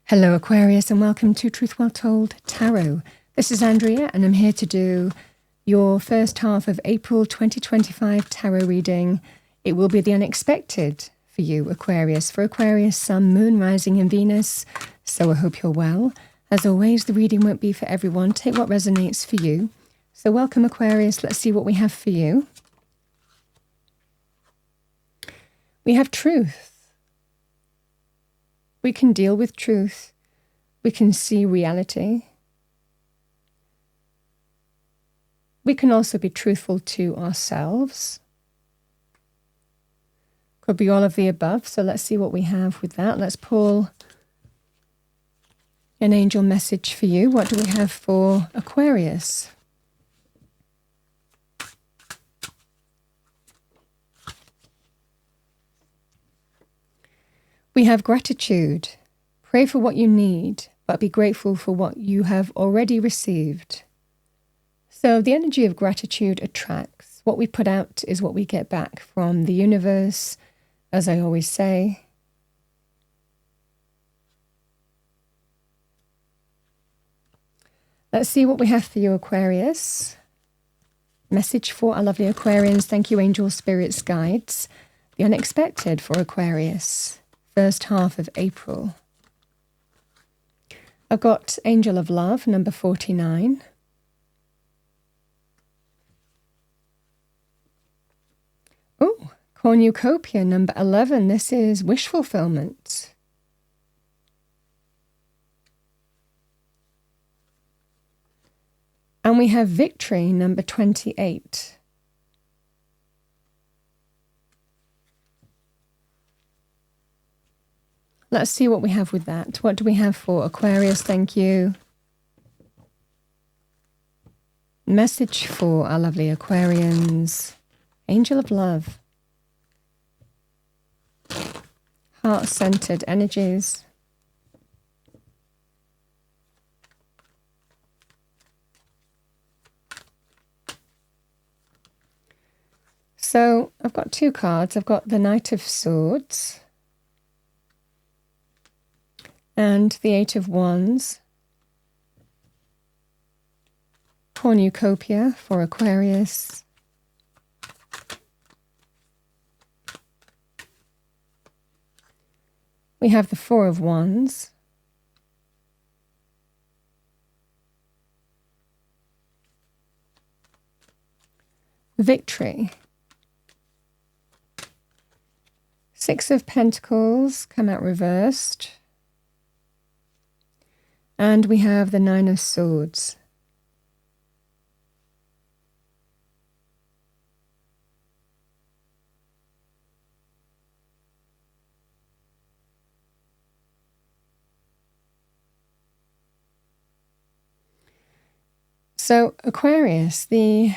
Hello Aquarius and welcome to Truth Well Told Tarot. This is Andrea and I'm here to do your first half of April 2025 tarot reading. It will be the unexpected for you, Aquarius. For Aquarius, Sun, Moon, Rising and Venus. So I hope you're well. As always, the reading won't be for everyone. Take what resonates for you. So welcome Aquarius. Let's see what we have for you. We have truth. We can deal with truth. We can see reality. We can also be truthful to ourselves. Could be all of the above. So let's see what we have with that. Let's pull an angel message for you. What do we have for Aquarius? We have gratitude. Pray for what you need, but be grateful for what you have already received. So the energy of gratitude attracts. What we put out is what we get back from the universe, as I always say. Let's see what we have for you, Aquarius. Message for our lovely Aquarians. Thank you, angels, spirits, guides. The unexpected for Aquarius. First half of April. I've got Angel of Love, number 49. Oh, Cornucopia, number 11. This is wish fulfillment. And we have Victory, number 28. Let's see what we have with that. What do we have for Aquarius? Thank you. Message for our lovely Aquarians. Angel of Love. Heart-centered energies. So I've got two cards. I've got the Knight of Swords. And the Eight of Wands, Cornucopia for Aquarius, we have the Four of Wands, Victory, Six of Pentacles come out reversed. And we have the Nine of Swords. So Aquarius, the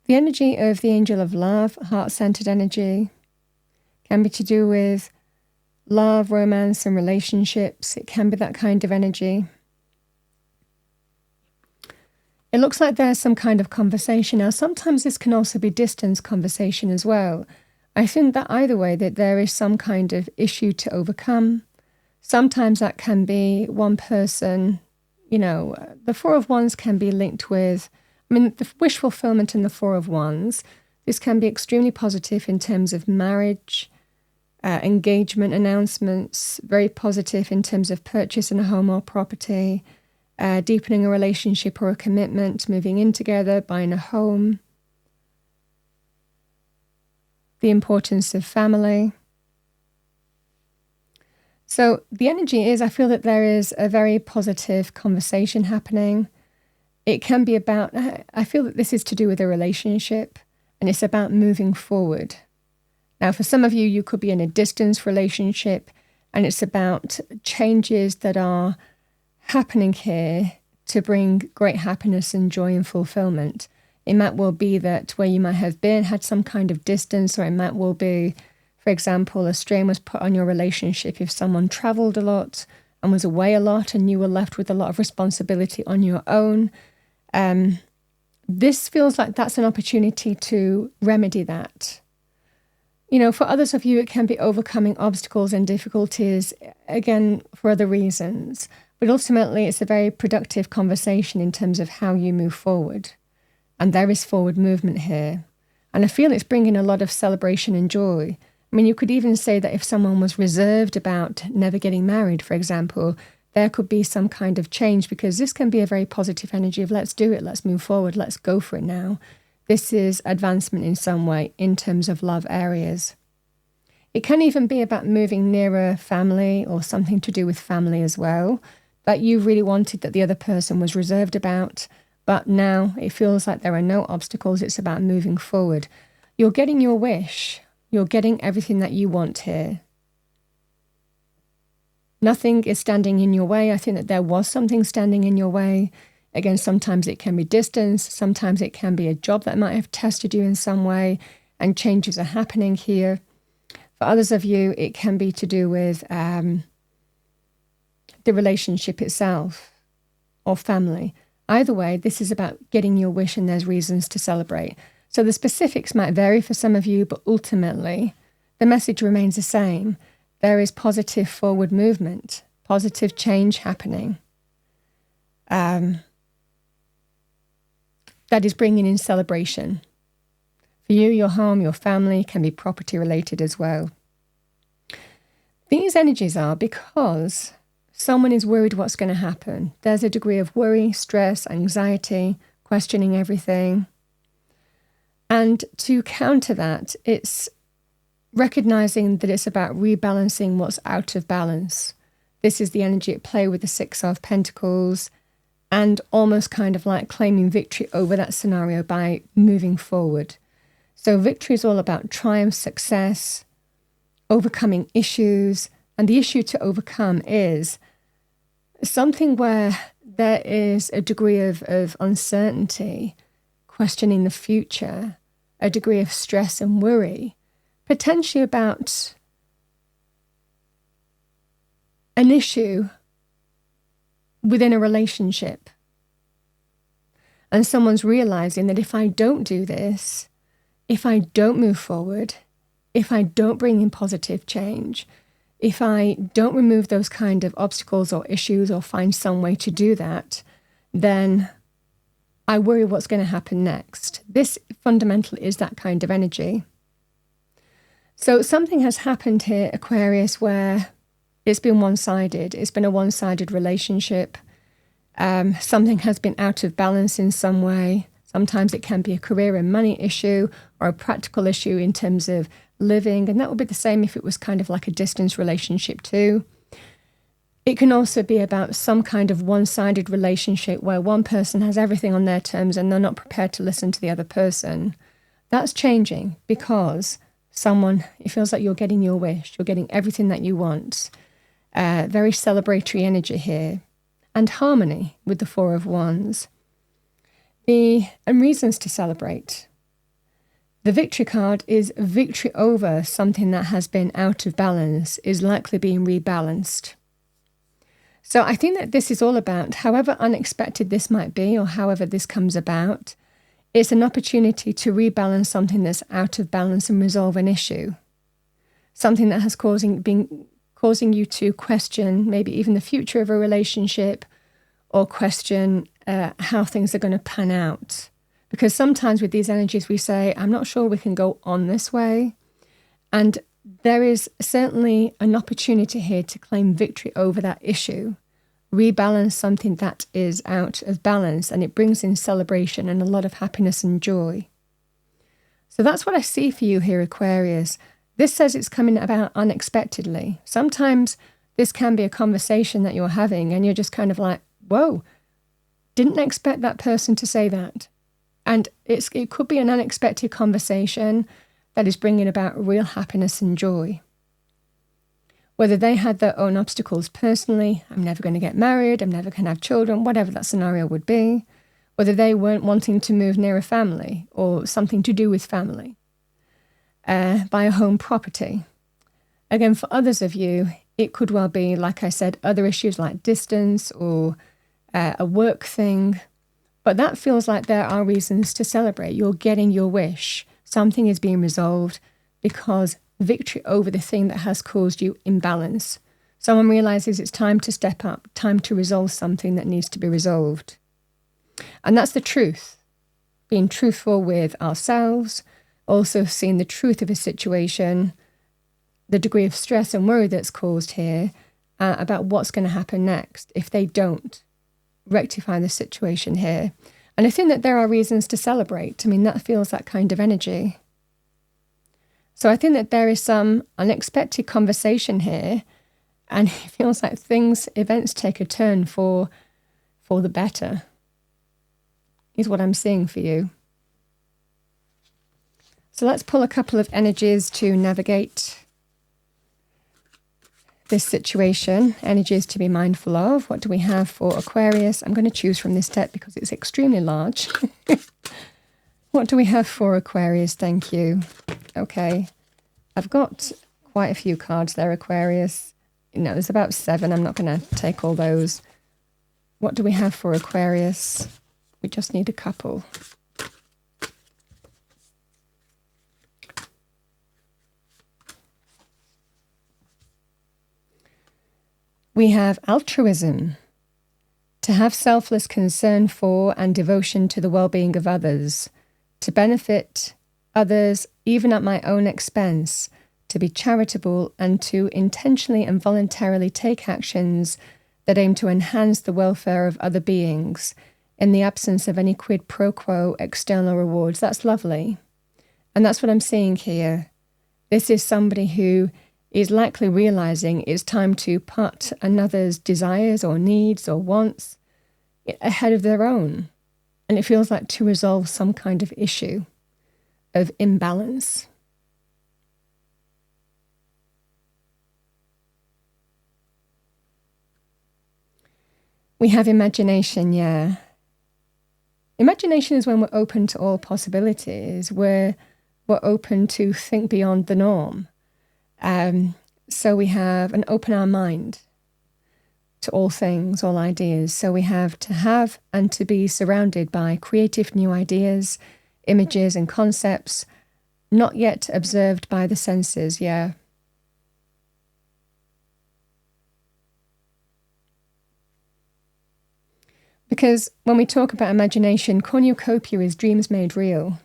energy of the Angel of Love, heart-centered energy, can be to do with love, romance, and relationships. It can be that kind of energy. It looks like there's some kind of conversation. Now, sometimes this can also be distance conversation as well. I think that either way, that there is some kind of issue to overcome. Sometimes that can be one person, the Four of Wands can be linked with, the wish fulfillment in the Four of Wands. This can be extremely positive in terms of marriage, engagement announcements, very positive in terms of purchasing a home or property, deepening a relationship or a commitment, moving in together, buying a home, the importance of family. So the energy is, I feel that there is a very positive conversation happening. It can be about, I feel that this is to do with a relationship and it's about moving forward. Now, for some of you, you could be in a distance relationship and it's about changes that are happening here to bring great happiness and joy and fulfillment. It might well be that where you might have been had some kind of distance, or it might well be, for example, a strain was put on your relationship if someone traveled a lot and was away a lot and you were left with a lot of responsibility on your own. This feels like that's an opportunity to remedy that. For others of you, it can be overcoming obstacles and difficulties, again, for other reasons. But ultimately, it's a very productive conversation in terms of how you move forward. And there is forward movement here. And I feel it's bringing a lot of celebration and joy. I mean, you could even say that if someone was reserved about never getting married, for example, there could be some kind of change, because this can be a very positive energy of let's do it, let's move forward, let's go for it now. This is advancement in some way in terms of love areas. It can even be about moving nearer family or something to do with family as well, that you really wanted that the other person was reserved about, but now it feels like there are no obstacles. It's about moving forward. You're getting your wish. You're getting everything that you want here. Nothing is standing in your way. I think that there was something standing in your way. Again, sometimes it can be distance. Sometimes it can be a job that might have tested you in some way, and changes are happening here. For others of you, it can be to do with the relationship itself or family. Either way, this is about getting your wish, and there's reasons to celebrate. So the specifics might vary for some of you, but ultimately, the message remains the same. There is positive forward movement, positive change happening. That is bringing in celebration. For you, your home, your family can be property related as well. These energies are because someone is worried what's going to happen. There's a degree of worry, stress, anxiety, questioning everything. And to counter that, it's recognizing that it's about rebalancing what's out of balance. This is the energy at play with the Six of Pentacles, and almost kind of like claiming victory over that scenario by moving forward. So victory is all about triumph, success, overcoming issues. And the issue to overcome is something where there is a degree of uncertainty, questioning the future, a degree of stress and worry, potentially about an issue within a relationship. And someone's realizing that if I don't do this, if I don't move forward, if I don't bring in positive change, if I don't remove those kind of obstacles or issues or find some way to do that, then I worry what's going to happen next. This fundamentally is that kind of energy. So something has happened here, Aquarius, where it's been one-sided. It's been a one-sided relationship. Something has been out of balance in some way. Sometimes it can be a career and money issue or a practical issue in terms of living. And that would be the same if it was kind of like a distance relationship too. It can also be about some kind of one-sided relationship where one person has everything on their terms and they're not prepared to listen to the other person. That's changing because it feels like you're getting your wish. You're getting everything that you want. Very celebratory energy here. And harmony with the Four of Wands. And reasons to celebrate. The victory card is victory over something that has been out of balance, is likely being rebalanced. So I think that this is all about, however unexpected this might be or however this comes about, it's an opportunity to rebalance something that's out of balance and resolve an issue. Something that has been causing you to question maybe even the future of a relationship or question how things are going to pan out. Because sometimes with these energies we say, I'm not sure we can go on this way. And there is certainly an opportunity here to claim victory over that issue, rebalance something that is out of balance, and it brings in celebration and a lot of happiness and joy. So that's what I see for you here, Aquarius. This says it's coming about unexpectedly. Sometimes this can be a conversation that you're having and you're just kind of like, whoa, didn't expect that person to say that. And it could be an unexpected conversation that is bringing about real happiness and joy. Whether they had their own obstacles personally, I'm never going to get married, I'm never going to have children, whatever that scenario would be. Whether they weren't wanting to move near a family or something to do with family. Buy a home property. Again, for others of you, it could well be, like I said, other issues like distance or a work thing. But that feels like there are reasons to celebrate. You're getting your wish. Something is being resolved because victory over the thing that has caused you imbalance. Someone realizes it's time to step up, time to resolve something that needs to be resolved. And that's the truth. Being truthful with ourselves, also seeing the truth of a situation, the degree of stress and worry that's caused here, about what's going to happen next if they don't rectify the situation here. And I think that there are reasons to celebrate. I mean, that feels that kind of energy. So I think that there is some unexpected conversation here, and it feels like events take a turn for the better, is what I'm seeing for you. So let's pull a couple of energies to navigate this situation, energies to be mindful of. What do we have for Aquarius? I'm going to choose from this deck because it's extremely large. What do we have for Aquarius? Thank you. Okay. I've got quite a few cards there, Aquarius. There's about 7. I'm not going to take all those. What do we have for Aquarius? We just need a couple. We have altruism, to have selfless concern for and devotion to the well-being of others, to benefit others even at my own expense, to be charitable and to intentionally and voluntarily take actions that aim to enhance the welfare of other beings in the absence of any quid pro quo external rewards. That's lovely. And that's what I'm seeing here. This is somebody who is likely realizing it's time to put another's desires or needs or wants ahead of their own. And it feels like to resolve some kind of issue of imbalance. We have imagination, yeah. Imagination is when we're open to all possibilities, where we're open to think beyond the norm. So we have an open our mind to all things, all ideas. So we have and to be surrounded by creative new ideas, images and concepts, not yet observed by the senses, yeah. Because when we talk about imagination, cornucopia is dreams made real.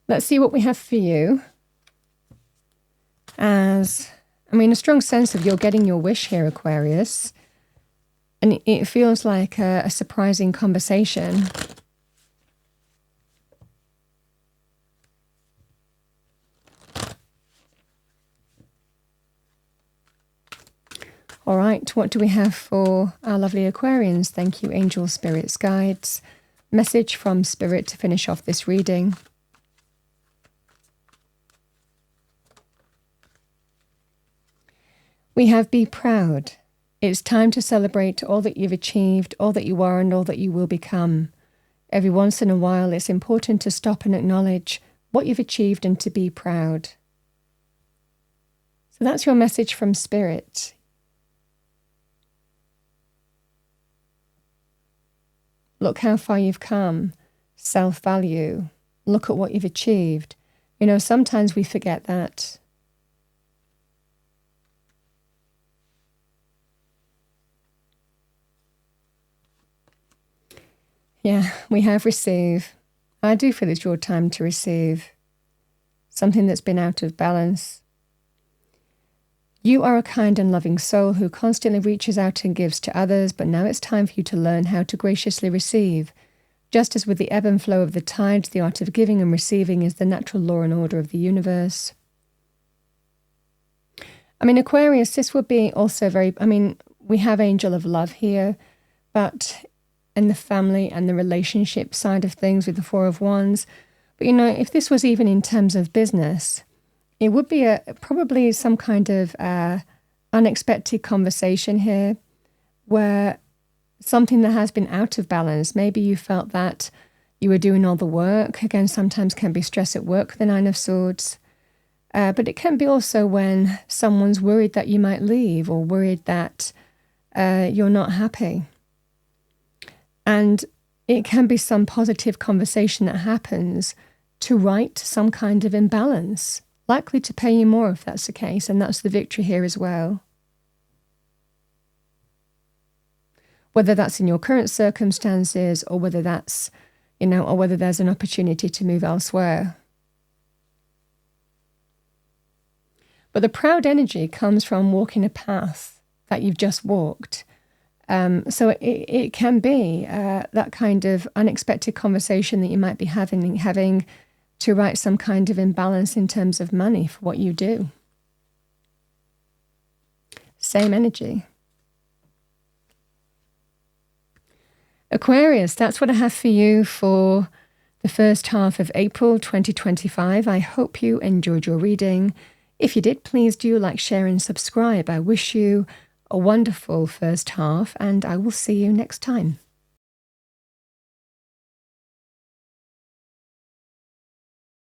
Let's see what we have for you. A strong sense of you're getting your wish here, Aquarius. And it feels like a surprising conversation. All right, what do we have for our lovely Aquarians? Thank you, angels, spirits, guides. Message from Spirit to finish off this reading. We have be proud. It's time to celebrate all that you've achieved, all that you are, and all that you will become. Every once in a while, it's important to stop and acknowledge what you've achieved and to be proud. So that's your message from Spirit. Look how far you've come. Self-value. Look at what you've achieved. Sometimes we forget that. Yeah, we have receive. I do feel it's your time to receive something that's been out of balance. You are a kind and loving soul who constantly reaches out and gives to others, but now it's time for you to learn how to graciously receive. Just as with the ebb and flow of the tides, the art of giving and receiving is the natural law and order of the universe. Aquarius, this would be also we have angel of love here, but in the family and the relationship side of things with the Four of Wands. But, if this was even in terms of business, it would be probably some kind of unexpected conversation here where something that has been out of balance, maybe you felt that you were doing all the work. Again, sometimes can be stress at work, the Nine of Swords. But it can be also when someone's worried that you might leave or worried that you're not happy. And it can be some positive conversation that happens to right some kind of imbalance, likely to pay you more if that's the case, and that's the victory here as well. Whether that's in your current circumstances or whether that's, or whether there's an opportunity to move elsewhere. But the proud energy comes from walking a path that you've just walked. So it can be that kind of unexpected conversation that you might be having to right some kind of imbalance in terms of money for what you do. Same energy. Aquarius, that's what I have for you for the first half of April 2025. I hope you enjoyed your reading. If you did, please do like, share and subscribe. I wish you a wonderful first half, and I will see you next time.